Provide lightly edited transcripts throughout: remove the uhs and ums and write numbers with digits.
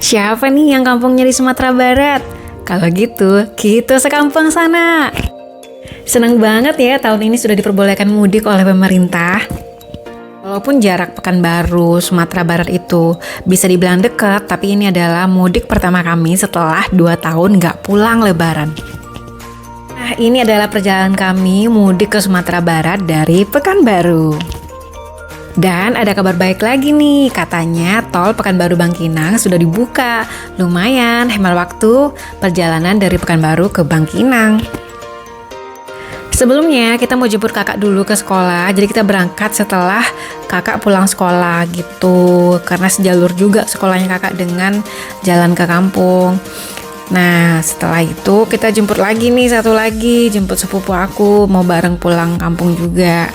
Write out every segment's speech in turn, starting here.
Siapa nih yang kampungnya di Sumatera Barat? Kalau gitu, kita sekampung sana. Senang banget ya tahun ini sudah diperbolehkan mudik oleh pemerintah. Walaupun jarak Pekanbaru, Sumatera Barat itu bisa dibilang dekat, tapi ini adalah mudik pertama kami setelah 2 tahun nggak pulang lebaran. Nah, ini adalah perjalanan kami mudik ke Sumatera Barat dari Pekanbaru. Dan ada kabar baik lagi nih, katanya tol Pekanbaru Bangkinang sudah dibuka. Lumayan hemat waktu perjalanan dari Pekanbaru ke Bangkinang. Sebelumnya kita mau jemput kakak dulu ke sekolah, jadi kita berangkat setelah kakak pulang sekolah gitu. Karena sejalur juga sekolahnya kakak dengan jalan ke kampung. Nah setelah itu kita jemput lagi nih, satu lagi jemput sepupu aku, mau bareng pulang kampung juga.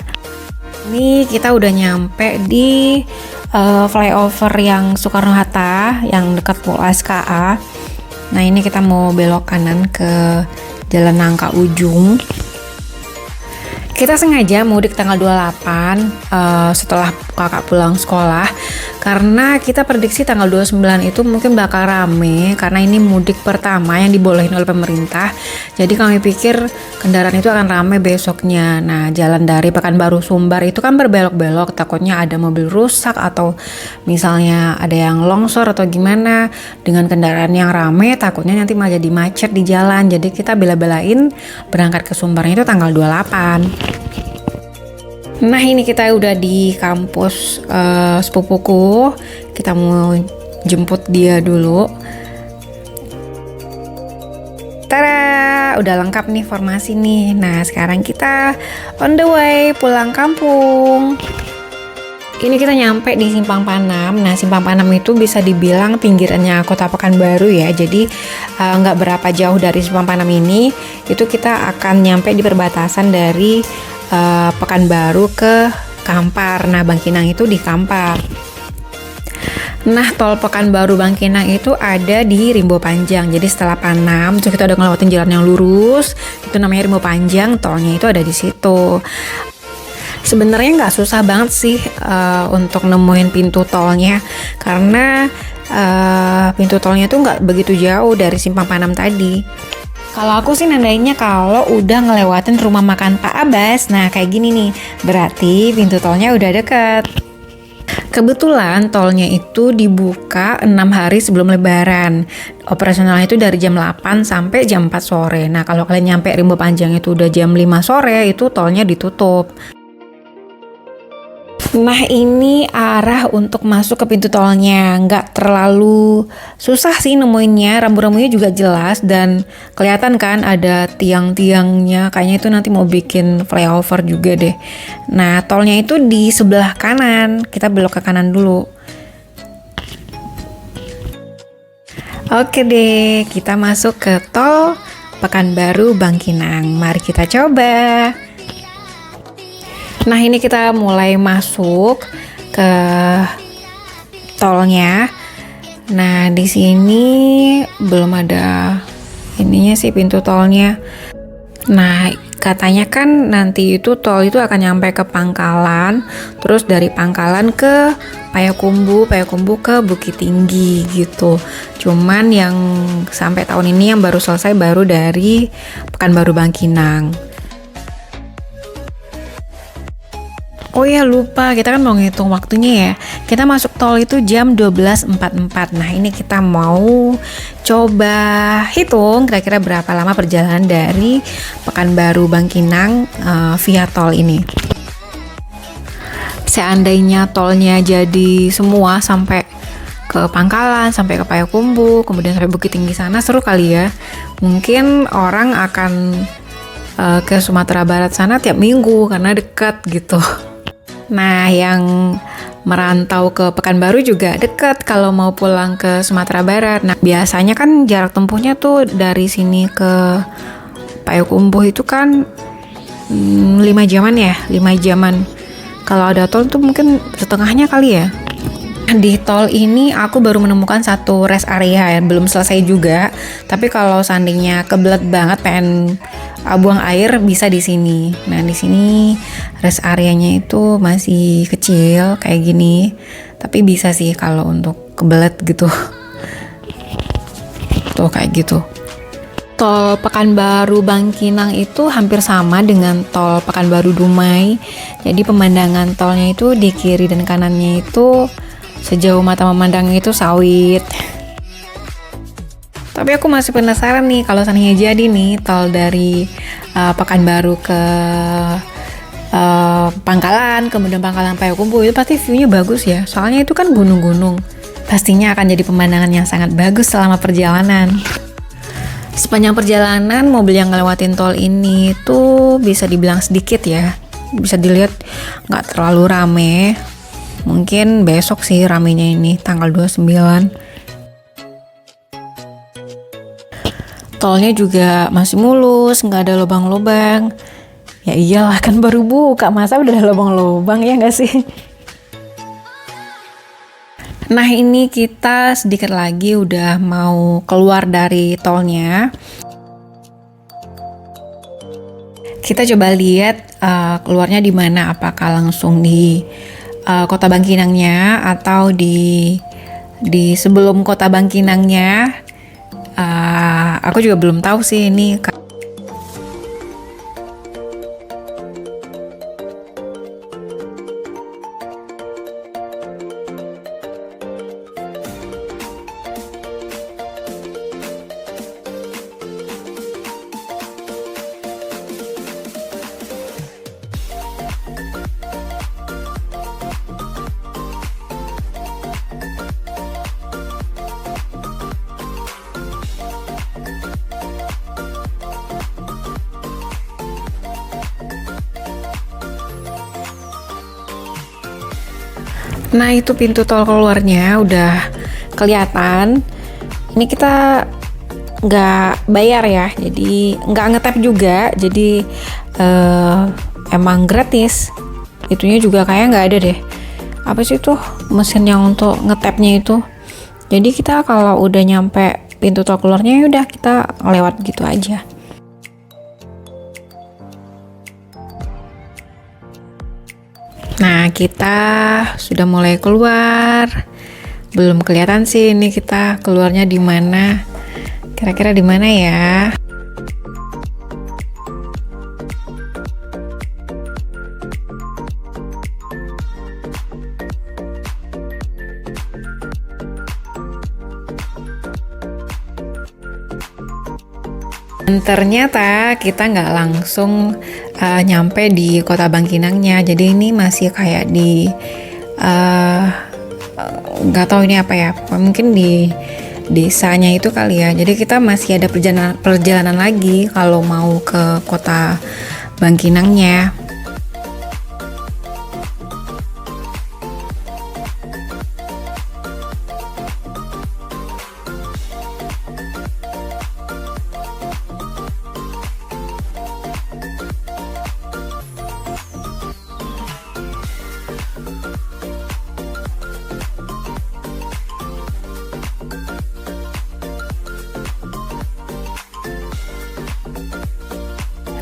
Ini kita udah nyampe di flyover yang Soekarno-Hatta yang dekat Pulau SKA. Nah ini kita mau belok kanan ke Jalan Nangka Ujung. Kita sengaja mudik tanggal 28 setelah kakak pulang sekolah, karena kita prediksi tanggal 29 itu mungkin bakal rame karena ini mudik pertama yang dibolehin oleh pemerintah. Jadi kami pikir kendaraan itu akan rame besoknya. Nah jalan dari Pekanbaru Sumbar itu kan berbelok-belok, takutnya ada mobil rusak atau misalnya ada yang longsor atau gimana. Dengan kendaraan yang rame takutnya nanti malah jadi macet di jalan. Jadi kita bela-belain berangkat ke Sumbarnya itu tanggal 28. Nah ini kita udah di kampus sepupuku. Kita mau jemput dia dulu. Tada, udah lengkap nih formasi nih. Nah sekarang kita on the way pulang kampung. Ini kita nyampe di Simpang Panam. Nah Simpang Panam itu bisa dibilang pinggirannya Kota Pekanbaru ya. Jadi nggak berapa jauh dari Simpang Panam ini. Itu kita akan nyampe di perbatasan dari Pekanbaru ke Kampar. Nah Bangkinang itu di Kampar. Nah tol Pekanbaru Bangkinang itu ada di Rimbo Panjang. Jadi setelah Panam terus kita udah ngelewatin jalan yang lurus, itu namanya Rimbo Panjang. Tolnya itu ada di situ. Sebenarnya nggak susah banget sih untuk nemuin pintu tolnya, karena pintu tolnya itu nggak begitu jauh dari Simpang Panam tadi. Kalau aku sih nandainnya kalau udah ngelewatin rumah makan Pak Abbas, nah kayak gini nih, berarti pintu tolnya udah deket. Kebetulan tolnya itu dibuka 6 hari sebelum lebaran. Operasionalnya itu dari jam 8 sampai jam 4 sore. Nah kalau kalian nyampe Rimbo Panjang itu udah jam 5 sore, itu tolnya ditutup. Nah ini arah untuk masuk ke pintu tolnya, nggak terlalu susah sih nemuinnya, rambu-rambunya juga jelas dan kelihatan kan ada tiang-tiangnya, kayaknya itu nanti mau bikin flyover juga deh. Nah tolnya itu di sebelah kanan, kita belok ke kanan dulu. Oke deh, kita masuk ke tol Pekanbaru Bangkinang, mari kita coba. Nah ini kita mulai masuk ke tolnya. Nah di sini belum ada ininya sih pintu tolnya. Nah katanya kan nanti itu tol itu akan nyampe ke Pangkalan, terus dari Pangkalan ke Payakumbu ke Bukit Tinggi gitu. Cuman yang sampai tahun ini yang baru selesai baru dari Pekanbaru Bangkinang. Oh ya lupa, kita kan mau ngitung waktunya ya. Kita masuk tol itu jam 12.44. Nah ini kita mau coba hitung kira-kira berapa lama perjalanan dari Pekanbaru Bangkinang via tol ini. Seandainya tolnya jadi semua sampai ke Pangkalan, sampai ke Payakumbu, kemudian sampai Bukit Tinggi sana, seru kali ya. Mungkin orang akan ke Sumatera Barat sana tiap minggu karena dekat gitu. Nah, yang merantau ke Pekanbaru juga dekat kalau mau pulang ke Sumatera Barat. Nah, biasanya kan jarak tempuhnya tuh dari sini ke Payakumbuh itu kan 5 jaman ya, 5 jaman. Kalau ada tol tuh mungkin setengahnya kali ya. Di tol ini aku baru menemukan satu rest area ya, belum selesai juga. Tapi kalau seandainya kebelet banget pengen buang air bisa di sini. Nah, di sini rest areanya itu masih kecil kayak gini. Tapi bisa sih kalau untuk kebelet gitu. tuh kayak gitu. Tol Pekanbaru Bangkinang itu hampir sama dengan tol Pekanbaru Dumai. Jadi pemandangan tolnya itu di kiri dan kanannya itu sejauh mata memandangnya itu sawit. Tapi aku masih penasaran nih kalau seandainya jadi nih tol dari Pekanbaru ke Pangkalan, kemudian Pangkalan Payakumbuh, itu pasti view-nya bagus ya. Soalnya itu kan gunung-gunung. Pastinya akan jadi pemandangan yang sangat bagus selama perjalanan. Sepanjang perjalanan mobil yang ngelewatin tol ini tuh bisa dibilang sedikit ya. Bisa dilihat nggak terlalu rame. Mungkin besok sih ramenya ini tanggal 29. Tolnya juga masih mulus, nggak ada lubang-lubang. Ya iyalah kan baru buka, masa udah ada lubang-lubang ya nggak sih? Nah ini kita sedikit lagi udah mau keluar dari tolnya. Kita coba lihat keluarnya di mana, apakah langsung di Kota Bangkinangnya atau di sebelum Kota Bangkinangnya. Aku juga belum tahu sih ini. Nah itu pintu tol keluarnya udah kelihatan. Ini kita nggak bayar ya, jadi nggak ngetap juga, jadi emang gratis. Itunya juga kayak nggak ada deh. Apa sih tuh mesin yang untuk ngetapnya itu? Jadi kita kalau udah nyampe pintu tol keluarnya udah kita lewat gitu aja. Nah, kita sudah mulai keluar. Belum kelihatan sih ini kita keluarnya di mana. Kira-kira di mana ya? Dan ternyata kita nggak langsung nyampe di Kota Bangkinangnya. Jadi ini masih kayak di nggak tahu ini apa ya. Mungkin di desanya itu kali ya. Jadi kita masih ada perjalanan lagi kalau mau ke Kota Bangkinangnya.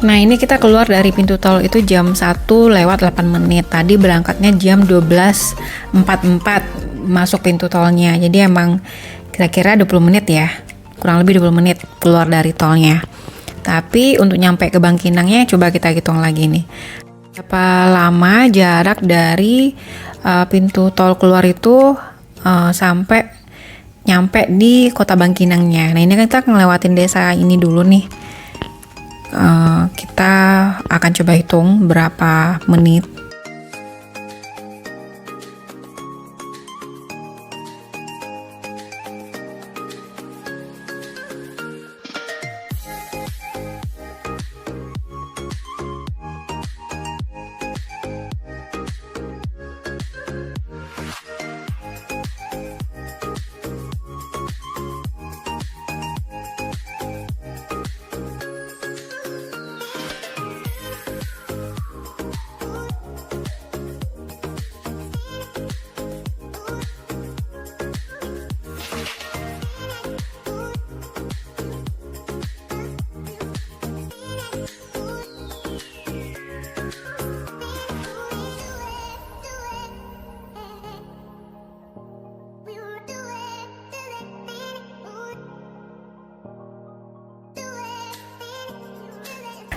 Nah ini kita keluar dari pintu tol itu jam 1 lewat 8 menit. Tadi berangkatnya jam 12.44 masuk pintu tolnya. Jadi emang kira-kira 20 menit ya. Kurang lebih 20 menit keluar dari tolnya. Tapi untuk nyampe ke Bangkinangnya coba kita hitung lagi nih. Berapa lama jarak dari pintu tol keluar itu sampai nyampe di Kota Bangkinangnya. Nah ini kan kita ngelewatin desa ini dulu nih. Kita akan coba hitung berapa menit.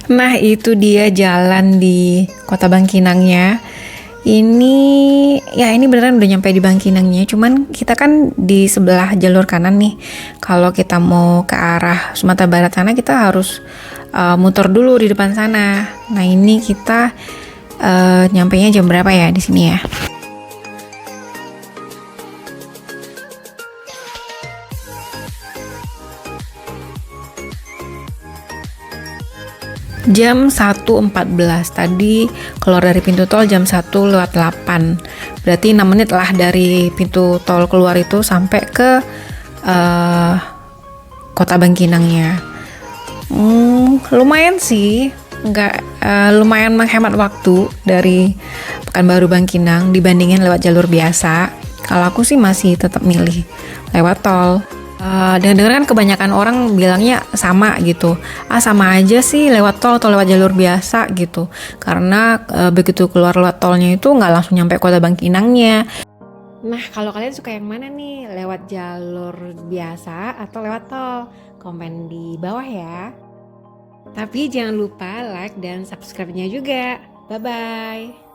Nah, itu dia jalan di Kota Bangkinangnya. Ini beneran udah nyampe di Bangkinangnya. Cuman kita kan di sebelah jalur kanan nih. Kalau kita mau ke arah Sumatera Barat sana, kita harus muter dulu di depan sana. Nah, ini kita nyampenya jam berapa ya di sini ya? Jam 1.14 tadi keluar dari pintu tol jam 1:08. Berarti 6 menit lah dari pintu tol keluar itu sampai ke Kota Bangkinangnya. Lumayan sih, lumayan menghemat waktu dari Pekanbaru Bangkinang dibandingin lewat jalur biasa. Kalau aku sih masih tetap milih lewat tol. Dengar-dengar kan kebanyakan orang bilangnya sama gitu. Sama aja sih lewat tol atau lewat jalur biasa gitu. Karena begitu keluar lewat tolnya itu nggak langsung nyampe Kota Bangkinangnya. Nah, kalau kalian suka yang mana nih? Lewat jalur biasa atau lewat tol? Komen di bawah ya. Tapi jangan lupa like dan subscribe-nya juga. Bye-bye.